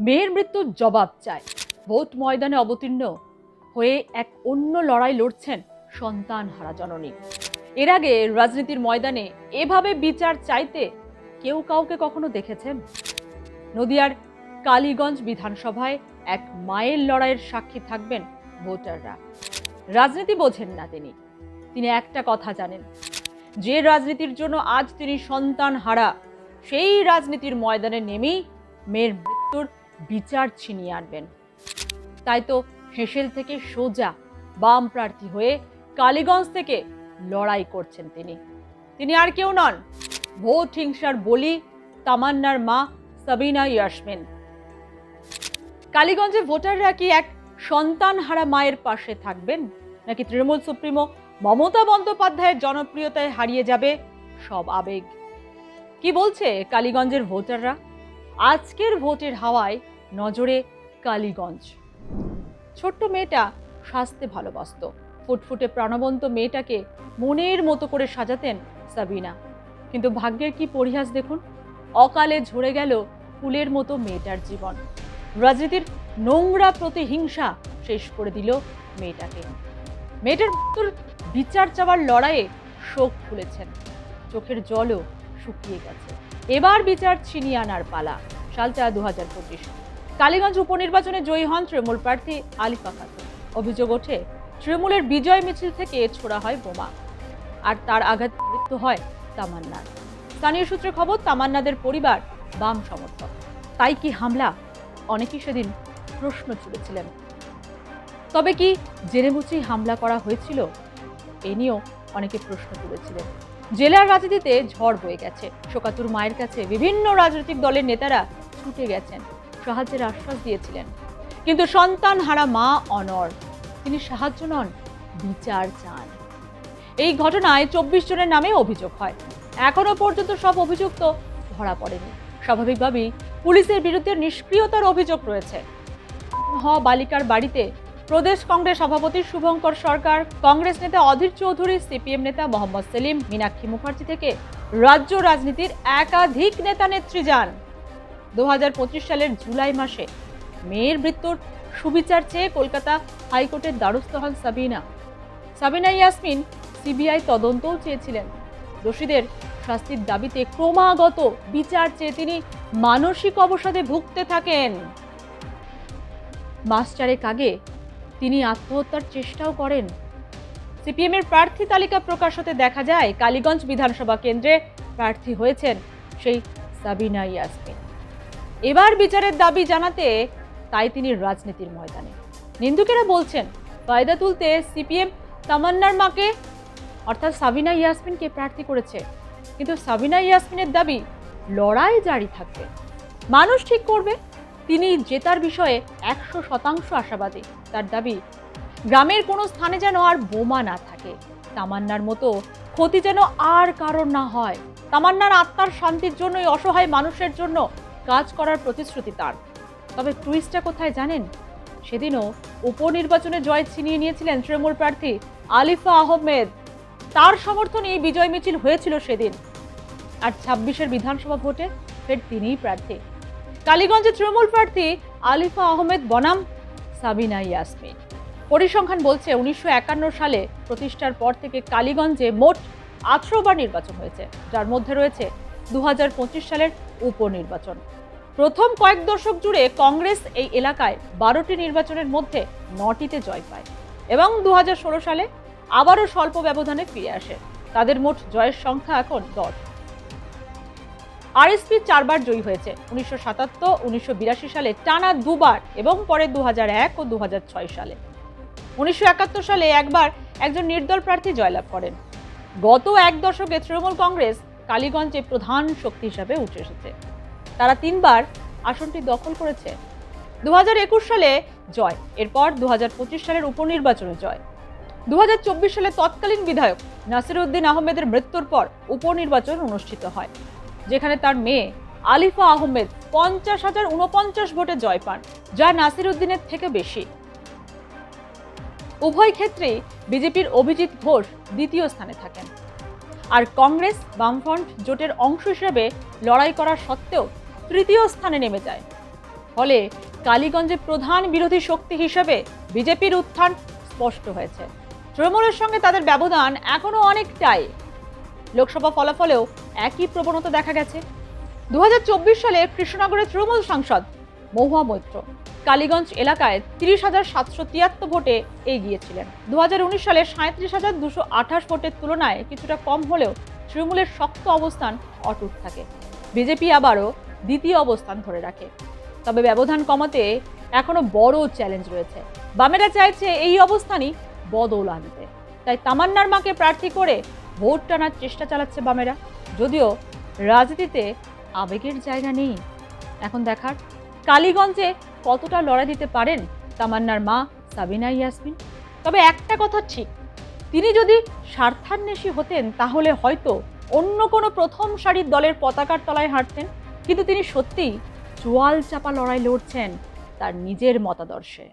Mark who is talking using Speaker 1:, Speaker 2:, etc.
Speaker 1: মেয়ের মৃত্যুর জবাব চায়। ভোট ময়দানে অবতীর্ণ হয়ে এক অন্য লড়াই লড়ছেন সন্তানহারা জননী। এর আগে রাজনীতির ময়দানে এভাবে বিচার চাইতে কেউ কাউকে কখনো দেখেছেন? নদিয়ার কালীগঞ্জ বিধানসভায় এক মায়ের লড়াইয়ের সাক্ষী থাকবেন ভোটাররা। রাজনীতি বোঝেন না তিনি একটা কথা জানেন, যে রাজনীতির জন্য আজ তিনি সন্তান হারা, সেই রাজনীতির ময়দানে নেমেই মেয়ের মৃত্যুর বিচার ছিনিয়ে আনবেন। তাই তো হেসেল থেকে সোজা বাম প্রার্থী হয়ে কালীগঞ্জ থেকে লড়াই করছেন তিনি আর কেউ নন, ভোট হিংসার বলি তামান্নার মা সাবিনা ইয়াসমিন। কালীগঞ্জে ভোটাররা কি এক সন্তানহারা মায়ের পাশে থাকবেন, নাকি তৃণমূল সুপ্রিমো মমতা বন্দ্যোপাধ্যায়ের জনপ্রিয়তায় হারিয়ে যাবে সব আবেগ? কি বলছে কালীগঞ্জের ভোটাররা? আজকের ভোটের হাওয়ায় নজরে কালীগঞ্জ। ছোট্ট মেয়েটা সাজতে ভালোবাসত, ফুটফুটে প্রাণবন্ত মেয়েটাকে মনের মতো করে সাজাতেন সাবিনা। কিন্তু ভাগ্যের কি পরিহাস দেখুন, অকালে ঝরে গেল ফুলের মতো মেয়েটার জীবন। রাজনীতির নোংরা প্রতিহিংসা শেষ করে দিল মেয়েটাকে। মেয়েটার মৃত্যুর বিচার চাওয়ার লড়াইয়ে শোক খুলেছেন, চোখের জলও শুকিয়ে গেছে। এবার বিচার ছিনিয়ে আনার পালা। সালটা 2025। কালীগঞ্জ উপনির্বাচনে জয়ী হন তৃণমূল প্রার্থী আলিফা খাতুন। অভিযোগ ওঠে, তৃণমূলের বিজয় মিছিল থেকে ছোড়া হয় বোমা, আর তার আঘাত মৃত্যু হয় তামান্নার। স্থানীয় সূত্রে খবর, তামান্নাদের পরিবার বাম সমর্থক। তাই কি হামলা? অনেকেই সেদিন প্রশ্ন তুলেছিলেন। তবে কি জেনে বুঝেই হামলা করা হয়েছিল? এ নিয়েও অনেকে প্রশ্ন তুলেছিলেন। জেলার রাজনীতিতে ঝড় বয়ে গেছে। শোকাতুর মায়ের কাছে বিভিন্ন রাজনৈতিক দলের নেতারা ছুটে গেছেন, সাহায্যের আশ্বাস দিয়েছিলেন। কিন্তু সন্তানহারা মা অনড়, তিনি সাহায্য নন, বিচার চান। এই ঘটনায় 24 জনের নামে অভিযোগ হয়। এখনো পর্যন্ত সব অভিযুক্ত ধরা পড়েনি। স্বাভাবিকভাবেই পুলিশের বিরুদ্ধে নিষ্ক্রিয়তার অভিযোগ রয়েছে। বালিকার বাড়িতে প্রদেশ কংগ্রেস সভাপতি শুভঙ্কর সরকার, কংগ্রেস নেতা অধীর চৌধুরী, সিপিএম নেতা মোহাম্মদ সেলিম, মীনাক্ষী মুখার্জি থেকে রাজ্য রাজনীতির একাধিক নেতা নেত্রী যান। 2025 সালের জুলাই মাসে মেয়ের মৃত্যুর সুবিচার চেয়ে কলকাতা হাইকোর্টের দ্বারস্থ হন সাবিনা ইয়াসমিন। সিবিআই তদন্তও চেয়েছিলেন। দোষীদের শাস্তির দাবিতে ক্রমাগত বিচার চেয়ে তিনি মানসিক অবসাদে ভুগতে থাকেন। মাস চারেক আগে তিনি আত্মহত্যার চেষ্টাও করেন। সিপিএম এর প্রার্থী তালিকা প্রকাশ হতে দেখা যায় কালীগঞ্জ বিধানসভা কেন্দ্রে প্রার্থী হয়েছেন সেই সাবিনা ইয়াসমিন। এবার বিচারের দাবি জানাতে তাই তিনি রাজনীতির ময়দানে। নিন্দুকেরা বলছেন, ফায়দা তুলতে সিপিএম তামান্নার মাকে অর্থাৎ সাবিনা ইয়াসমিনকে প্রার্থী করেছে। কিন্তু সাবিনা ইয়াসমিনের দাবি, লড়াই জারি থাকবে, মানুষ ঠিক করবে। তিনি জেতার বিষয়ে 100% আশাবাদী। তার দাবি, গ্রামের কোনো স্থানে যেন আর বোমা না থাকে, তামান্নার মতো ক্ষতি যেন আর কারণ না হয়। তামান্নার আত্মার শান্তির জন্যই অসহায় মানুষের জন্য কাজ করার প্রতিশ্রুতি তার। তবে টুইস্টটা কোথায় জানেন? সেদিনও উপনির্বাচনে জয় ছিনিয়ে নিয়েছিলেন তৃণমূল প্রার্থী আলিফা আহমেদ। তার সমর্থনে বিজয় মিছিল হয়েছিল সেদিন। আর 26-এর বিধানসভা ভোটে ফের তিনিই প্রার্থী। কালীগঞ্জে তৃণমূল প্রার্থী আলিফা আহমেদ বনাম সাবিনা ইয়াসমিন। পরিসংখ্যান বলছে 1951 সালে প্রতিষ্ঠার পর থেকে কালীগঞ্জে মোট 18 বার নির্বাচন হয়েছে, যার মধ্যে রয়েছে 2025 সালের উপনির্বাচন। প্রথম কয়েক দশক জুড়ে কংগ্রেস এই এলাকায় 12টি নির্বাচনের মধ্যে 9টিতে জয় পায় এবং 2016 সালে আবারও স্বল্প ব্যবধানে ফিরে আসে। তাদের মোট জয়ের সংখ্যা এখন 10। আরএসপি 4 বার জয়ী হয়েছে, 1977, 1982 সালে টানা 2 বার এবং পরে 2001 ও 2006 সালে। 1971 সালে একবার একজন নির্দল প্রার্থী জয়লাভ করেন। গত এক দশকে তৃণমূল কংগ্রেস কালীগঞ্জে প্রধান শক্তি হিসাবে উঠে এসেছে। তারা 3 বার আসনটি দখল করেছে। 2021 সালে জয়, এরপর 2025 সালের উপনির্বাচনে জয়। 2024 সালে তৎকালীন বিধায়ক নাসিরউদ্দিন আহমেদের মৃত্যুর পর উপনির্বাচন অনুষ্ঠিত হয়, যেখানে তার মেয়ে আলিফা আহমেদ 50,049 ভোটে জয় পান, যা নাসিরউদ্দিনের থেকে বেশি। উভয় ক্ষেত্রেই বিজেপির অভিজিৎ ঘোষ দ্বিতীয় স্থানে থাকেন। আর কংগ্রেস বামফ্রন্ট জোটের অংশ হিসেবে লড়াই করা সত্ত্বেও তৃতীয় স্থানে নেমে যায়। ফলে কালীগঞ্জে প্রধান বিরোধী শক্তি হিসেবে বিজেপির উত্থান স্পষ্ট হয়েছে। তৃণমূলের সঙ্গে তাদের ব্যবধান এখনো অনেকটাই। লোকসভা ফলাফলেও একই প্রবণতা দেখা গেছে। 2024 সালে কৃষ্ণনগরের তৃণমূল সাংসদ মহুয়া মৈত্র কালীগঞ্জ এলাকায় 30,773 ভোটে এগিয়েছিলেন। 2019 সালে 37,228 ভোটের তুলনায় কিছুটা কম হলেও তৃণমূলের শক্ত অবস্থান অটুট থাকে। বিজেপি আবারও দ্বিতীয় অবস্থান ধরে রাখে। তবে ব্যবধান কমাতে এখনো বড় চ্যালেঞ্জ রয়েছে। বামেরা চাইছে এই অবস্থানই বদল আনতে, তাই তামান্নার মাকে প্রার্থী করে ভোট টানার চেষ্টা চালাচ্ছে বামেরা। যদিও রাজনীতিতে আবেগের জায়গা নেই। এখন দেখার কালীগঞ্জে কতটা লড়াই দিতে পারেন তামান্নার মা সাবিনা ইয়াসমিন। তবে একটা কথা ঠিক, তিনি যদি স্বার্থান্বেষী হতেন তাহলে হয়তো অন্য কোনো প্রথম সারির দলের পতাকার তলায় হাঁটতেন, কিন্তু তিনি সত্যিই চোয়াল চাপা লড়াই লড়ছেন তার নিজের মতাদর্শে।